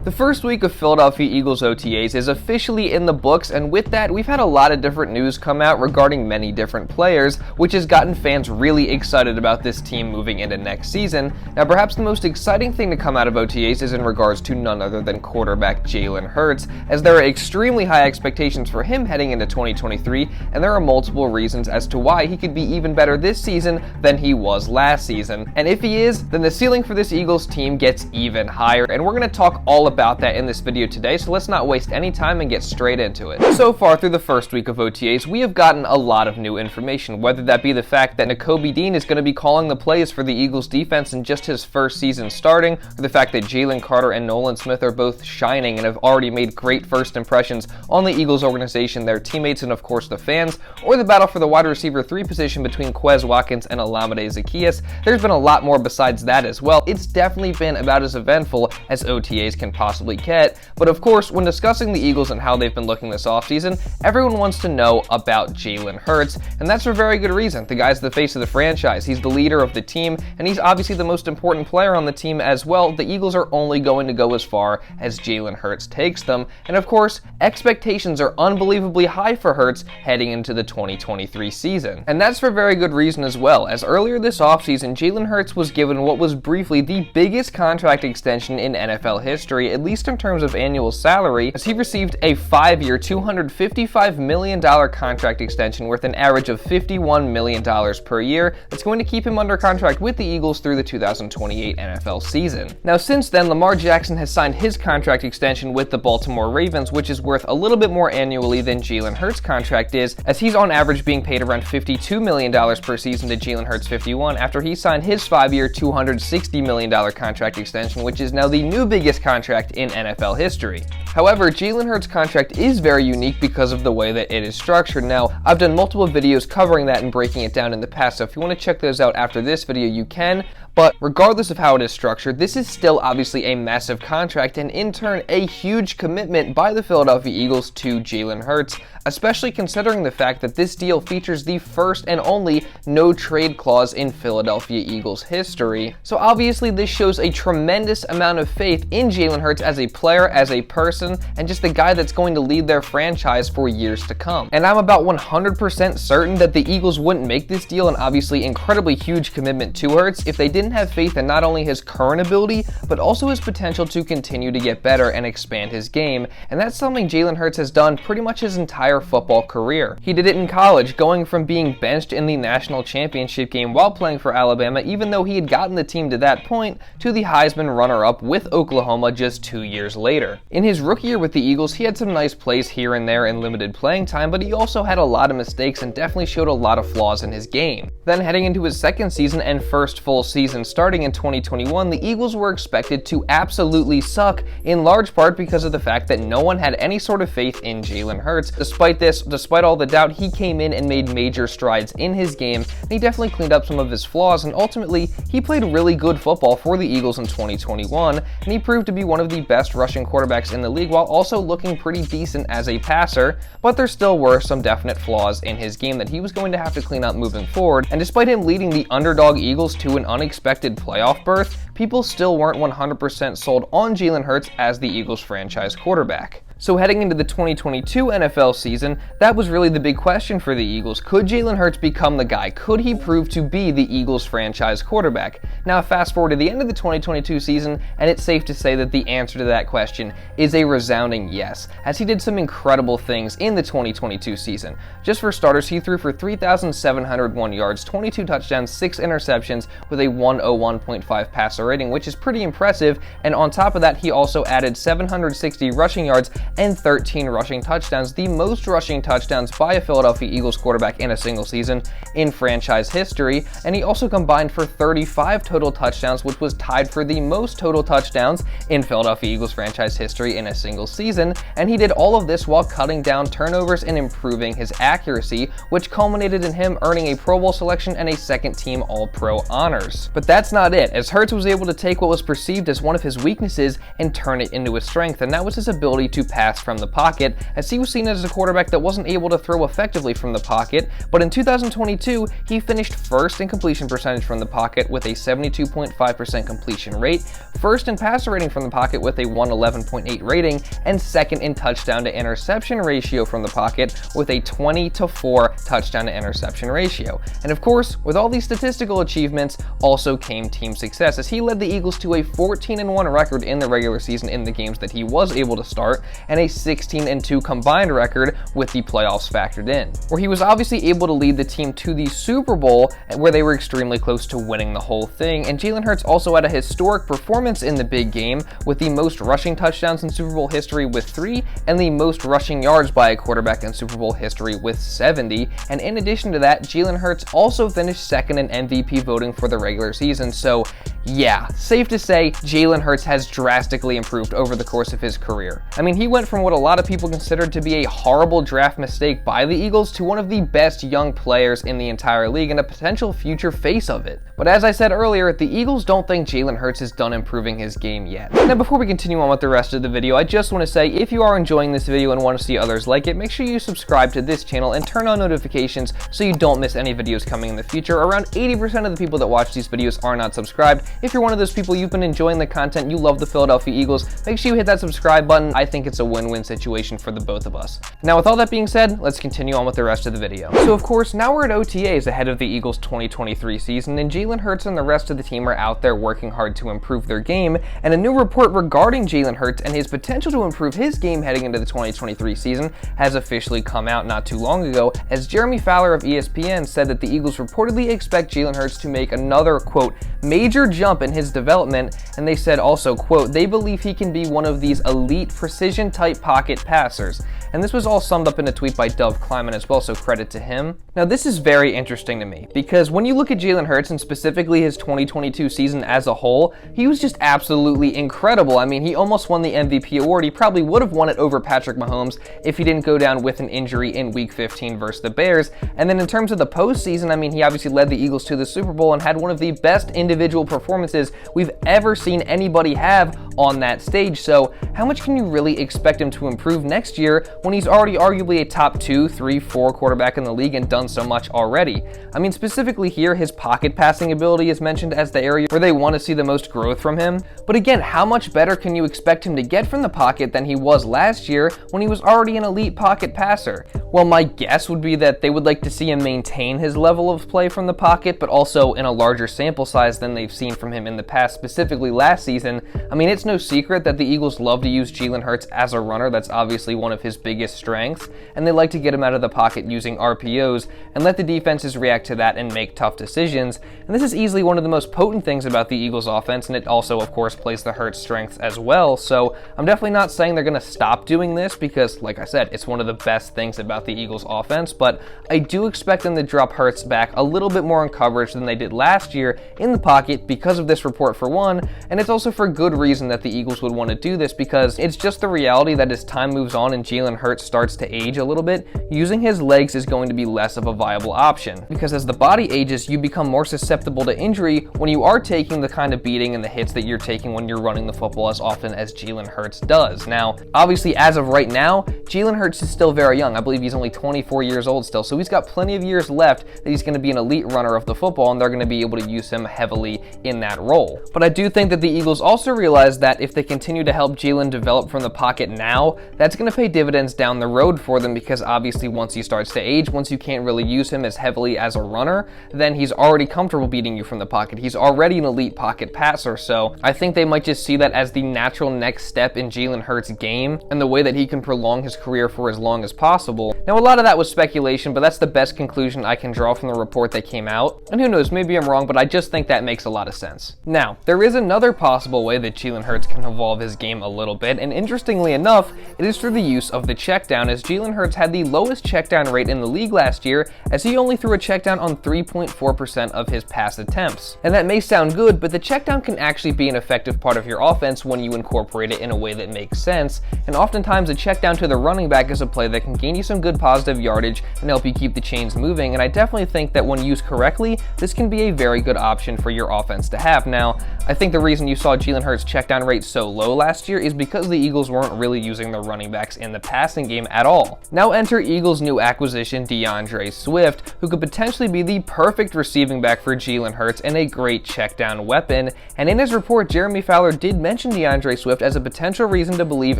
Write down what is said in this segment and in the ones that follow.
The first week of Philadelphia Eagles OTAs is officially in the books, and with that, we've had a lot of different news come out regarding many different players, which has gotten fans really excited about this team moving into next season. Now, perhaps the most exciting thing to come out of OTAs is in regards to none other than quarterback Jalen Hurts, as there are extremely high expectations for him heading into 2023, and there are multiple reasons as to why he could be even better this season than he was last season. And if he is, then the ceiling for this Eagles team gets even higher, and we're going to talk all about that in this video today, so let's not waste any time and get straight into it. So far through the first week of OTAs, we have gotten a lot of new information, whether that be the fact that Nakobe Dean is going to be calling the plays for the Eagles defense in just his first season starting, or the fact that Jalen Carter and Nolan Smith are both shining and have already made great first impressions on the Eagles organization, their teammates, and of course the fans, or the battle for the wide receiver 3 position between Quez Watkins and Olamide Zaccheaus. There's been a lot more besides that as well. It's definitely been about as eventful as OTAs can possibly get, but of course, when discussing the Eagles and how they've been looking this offseason, everyone wants to know about Jalen Hurts, and that's for very good reason. The guy's the face of the franchise, he's the leader of the team, and he's obviously the most important player on the team as well. The Eagles are only going to go as far as Jalen Hurts takes them, and of course, expectations are unbelievably high for Hurts heading into the 2023 season. And that's for very good reason as well, as earlier this offseason, Jalen Hurts was given what was briefly the biggest contract extension in NFL history, at least in terms of annual salary, as he received a 5-year, $255 million contract extension worth an average of $51 million per year that's going to keep him under contract with the Eagles through the 2028 NFL season. Now, since then, Lamar Jackson has signed his contract extension with the Baltimore Ravens, which is worth a little bit more annually than Jalen Hurts' contract is, as he's on average being paid around $52 million per season to Jalen Hurts' 51 after he signed his 5-year, $260 million contract extension, which is now the new biggest contract in NFL history. However, Jalen Hurts' contract is very unique because of the way that it is structured. Now, I've done multiple videos covering that and breaking it down in the past, so if you want to check those out after this video, you can. But regardless of how it is structured, this is still obviously a massive contract and in turn a huge commitment by the Philadelphia Eagles to Jalen Hurts, especially considering the fact that this deal features the first and only no trade clause in Philadelphia Eagles history. So obviously this shows a tremendous amount of faith in Jalen Hurts as a player, as a person, and just the guy that's going to lead their franchise for years to come. And I'm about 100% certain that the Eagles wouldn't make this deal an obviously incredibly huge commitment to Hurts if they didn't have faith in not only his current ability, but also his potential to continue to get better and expand his game, and that's something Jalen Hurts has done pretty much his entire football career. He did it in college, going from being benched in the national championship game while playing for Alabama, even though he had gotten the team to that point, to the Heisman runner-up with Oklahoma just 2 years later. In his rookie year with the Eagles, he had some nice plays here and there in limited playing time, but he also had a lot of mistakes and definitely showed a lot of flaws in his game. Then heading into his second season and first full season starting in 2021, the Eagles were expected to absolutely suck, in large part because of the fact that no one had any sort of faith in Jalen Hurts. Despite all the doubt, he came in and made major strides in his game, and he definitely cleaned up some of his flaws, and ultimately, he played really good football for the Eagles in 2021, and he proved to be one of the best rushing quarterbacks in the league while also looking pretty decent as a passer, but there still were some definite flaws in his game that he was going to have to clean up moving forward, and despite him leading the underdog Eagles to an unexpected playoff berth, people still weren't 100% sold on Jalen Hurts as the Eagles franchise quarterback. So heading into the 2022 NFL season, that was really the big question for the Eagles. Could Jalen Hurts become the guy? Could he prove to be the Eagles franchise quarterback? Now fast forward to the end of the 2022 season, and it's safe to say that the answer to that question is a resounding yes, as he did some incredible things in the 2022 season. Just for starters, he threw for 3,701 yards, 22 touchdowns, 6 interceptions with a 101.5 passer rating, which is pretty impressive, and on top of that, he also added 760 rushing yards and 13 rushing touchdowns, the most rushing touchdowns by a Philadelphia Eagles quarterback in a single season in franchise history, and he also combined for 35 total touchdowns, which was tied for the most total touchdowns in Philadelphia Eagles franchise history in a single season, and he did all of this while cutting down turnovers and improving his accuracy, which culminated in him earning a Pro Bowl selection and a second-team All-Pro honors. But that's not it, as Hurts was able to take what was perceived as one of his weaknesses and turn it into a strength, and that was his ability to pass pass from the pocket, as he was seen as a quarterback that wasn't able to throw effectively from the pocket, but in 2022, he finished first in completion percentage from the pocket with a 72.5% completion rate, first in passer rating from the pocket with a 111.8 rating, and second in touchdown to interception ratio from the pocket with a 20-4 touchdown to interception ratio. And of course, with all these statistical achievements also came team success, as he led the Eagles to a 14-1 record in the regular season in the games that he was able to start, and a 16-2 combined record with the playoffs factored in, where he was obviously able to lead the team to the Super Bowl, where they were extremely close to winning the whole thing. And Jalen Hurts also had a historic performance in the big game with the most rushing touchdowns in Super Bowl history with 3, and the most rushing yards by a quarterback in Super Bowl history with 70. And in addition to that, Jalen Hurts also finished second in MVP voting for the regular season. So yeah, safe to say Jalen Hurts has drastically improved over the course of his career. I mean, he went from what a lot of people considered to be a horrible draft mistake by the Eagles to one of the best young players in the entire league and a potential future face of it. But as I said earlier, the Eagles don't think Jalen Hurts is done improving his game yet. Now, before we continue on with the rest of the video, I just want to say, if you are enjoying this video and want to see others like it, make sure you subscribe to this channel and turn on notifications so you don't miss any videos coming in the future. Around 80% of the people that watch these videos are not subscribed. If you're one of those people, you've been enjoying the content, you love the Philadelphia Eagles, make sure you hit that subscribe button. I think it's a win-win situation for the both of us. Now, with all that being said, let's continue on with the rest of the video. So of course, now we're at OTAs ahead of the Eagles 2023 season, and Jalen Hurts and the rest of the team are out there working hard to improve their game, and a new report regarding Jalen Hurts and his potential to improve his game heading into the 2023 season has officially come out not too long ago, as Jeremy Fowler of ESPN said that the Eagles reportedly expect Jalen Hurts to make another, quote, major jump in his development, and they said also, quote, they believe he can be one of these elite precision-type pocket passers. And this was all summed up in a tweet by Dove Kleiman as well, so credit to him. Now, this is very interesting to me, because when you look at Jalen Hurts and specifically his 2022 season as a whole, he was just absolutely incredible. I mean, he almost won the MVP award. He probably would have won it over Patrick Mahomes if he didn't go down with an injury in Week 15 versus the Bears. And then in terms of the postseason, I mean, he obviously led the Eagles to the Super Bowl and had one of the best individual performances we've ever seen anybody have on that stage. So how much can you really expect him to improve next year when he's already arguably a top 2, 3, 4 quarterback in the league and done so much already? I mean, specifically here, his pocket passing ability is mentioned as the area where they want to see the most growth from him. But again, how much better can you expect him to get from the pocket than he was last year when he was already an elite pocket passer? Well, my guess would be that they would like to see him maintain his level of play from the pocket, but also in a larger sample size than they've seen from him in the past, specifically last season. I mean, it's no secret that the Eagles love to use Jalen Hurts as a runner. That's obviously one of his biggest strengths, and they like to get him out of the pocket using RPOs and let the defenses react to that and make tough decisions. And this is easily one of the most potent things about the Eagles offense, and it also, of course, plays the Hurts strengths as well. So I'm definitely not saying they're going to stop doing this because, like I said, it's one of the best things about the Eagles offense, but I do expect them to drop Hurts back a little bit more in coverage than they did last year in the pocket because of this report, for one, and it's also for good reason that the Eagles would want to do this, because it's just the reality that as time moves on and Jalen Hurts starts to age a little bit, using his legs is going to be less of a viable option, because as the body ages, you become more susceptible to injury when you are taking the kind of beating and the hits that you're taking when you're running the football as often as Jalen Hurts does. Now, obviously, as of right now, Jalen Hurts is still very young. I believe he's only 24 years old still, so he's got plenty of years left that he's going to be an elite runner of the football, and they're going to be able to use him heavily in that role. But I do think that the Eagles also realize that if they continue to help Jalen develop from the pocket now, that's going to pay dividends down the road for them, because obviously once he starts to age, once you can't really use him as heavily as a runner, then he's already comfortable beating you from the pocket. He's already an elite pocket passer, so I think they might just see that as the natural next step in Jalen Hurts' game and the way that he can prolong his career for as long as possible. Now, a lot of that was speculation, but that's the best conclusion I can draw from the report that came out. And who knows, maybe I'm wrong, but I just think that makes a lot of sense. Now, there is another possible way that Jalen Hurts can evolve his game a little bit, and interestingly enough, it is through the use of the check down, as Jalen Hurts had the lowest check down rate in the league last year, as he only threw a check down on 3.4% of his pass attempts. And that may sound good, but the check down can actually be an effective part of your offense when you incorporate it in a way that makes sense, and oftentimes a check down to the running back is a play that can gain you some good positive yardage and help you keep the chains moving, and I definitely think that when used correctly, this can be a very good option for your offense to have. Now, I think the reason you saw Jalen Hurts' checkdown rate so low last year is because the Eagles weren't really using their running backs in the passing game at all. Now enter Eagles' new acquisition, DeAndre Swift, who could potentially be the perfect receiving back for Jalen Hurts and a great checkdown weapon. And in his report, Jeremy Fowler did mention DeAndre Swift as a potential reason to believe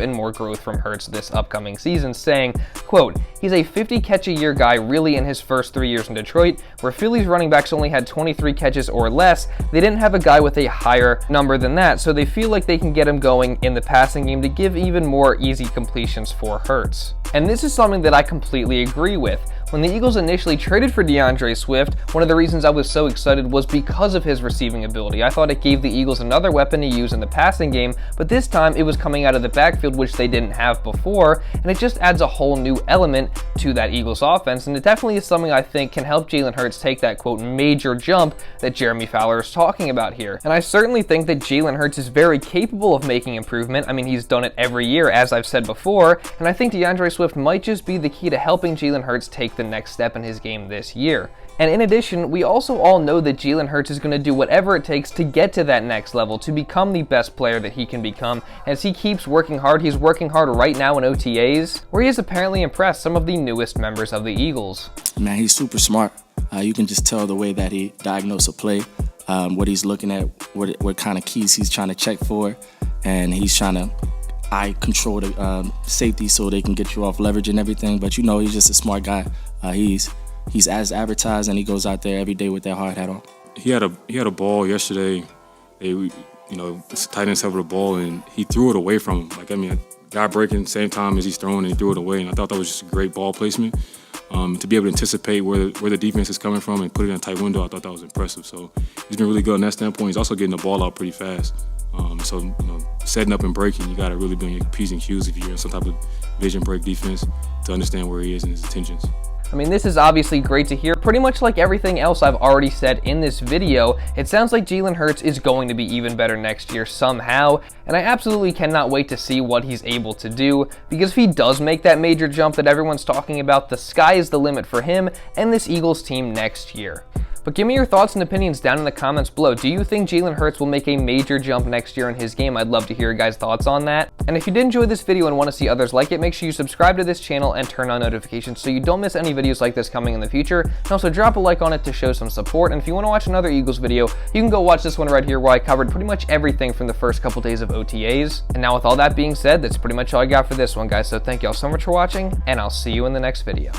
in more growth from Hurts this upcoming season, saying, quote, "He's a 50-catch-a-year guy really in his first 3 years in Detroit, where Philly's running backs only had 23 catches or less. They didn't have a guy with a higher number than that, so they feel like they can get him going in the passing game to give even more easy completions for Hurts." And this is something that I completely agree with. When the Eagles initially traded for DeAndre Swift, one of the reasons I was so excited was because of his receiving ability. I thought it gave the Eagles another weapon to use in the passing game, but this time it was coming out of the backfield, which they didn't have before, and it just adds a whole new element to that Eagles offense, and it definitely is something I think can help Jalen Hurts take that, quote, major jump that Jeremy Fowler is talking about here. And I certainly think that Jalen Hurts is very capable of making improvement. I mean, he's done it every year, as I've said before, and I think DeAndre Swift might just be the key to helping Jalen Hurts take the next step in his game this year. And in addition, we also all know that Jalen Hurts is going to do whatever it takes to get to that next level, to become the best player that he can become. As he keeps working hard, he's working hard right now in OTAs, where he has apparently impressed some of the newest members of the Eagles. Man, he's super smart. You can just tell the way that he diagnosed a play, what he's looking at, what kind of keys he's trying to check for, and he's trying to eye control the safety so they can get you off leverage and everything. But you know, he's just a smart guy. He's as advertised, and he goes out there every day with that hard hat on. He had a ball yesterday. The tight ends have the ball, and he threw it away from him. Like, I mean, guy breaking same time as he's throwing, and he threw it away. And I thought that was just a great ball placement. To be able to anticipate where the defense is coming from and put it in a tight window, I thought that was impressive. So he's been really good on that standpoint. He's also getting the ball out pretty fast. So setting up and breaking, you got to really be on your P's and Q's if you're in some type of vision break defense to understand where he is and his intentions. I mean, this is obviously great to hear. Pretty much like everything else I've already said in this video, it sounds like Jalen Hurts is going to be even better next year somehow, and I absolutely cannot wait to see what he's able to do, because if he does make that major jump that everyone's talking about, the sky is the limit for him and this Eagles team next year. But give me your thoughts and opinions down in the comments below. Do you think Jalen Hurts will make a major jump next year in his game? I'd love to hear your guys' thoughts on that. And if you did enjoy this video and want to see others like it, make sure you subscribe to this channel and turn on notifications so you don't miss any videos like this coming in the future. And also drop a like on it to show some support. And if you want to watch another Eagles video, you can go watch this one right here where I covered pretty much everything from the first couple days of OTAs. And now with all that being said, that's pretty much all I got for this one, guys. So thank you all so much for watching, and I'll see you in the next video.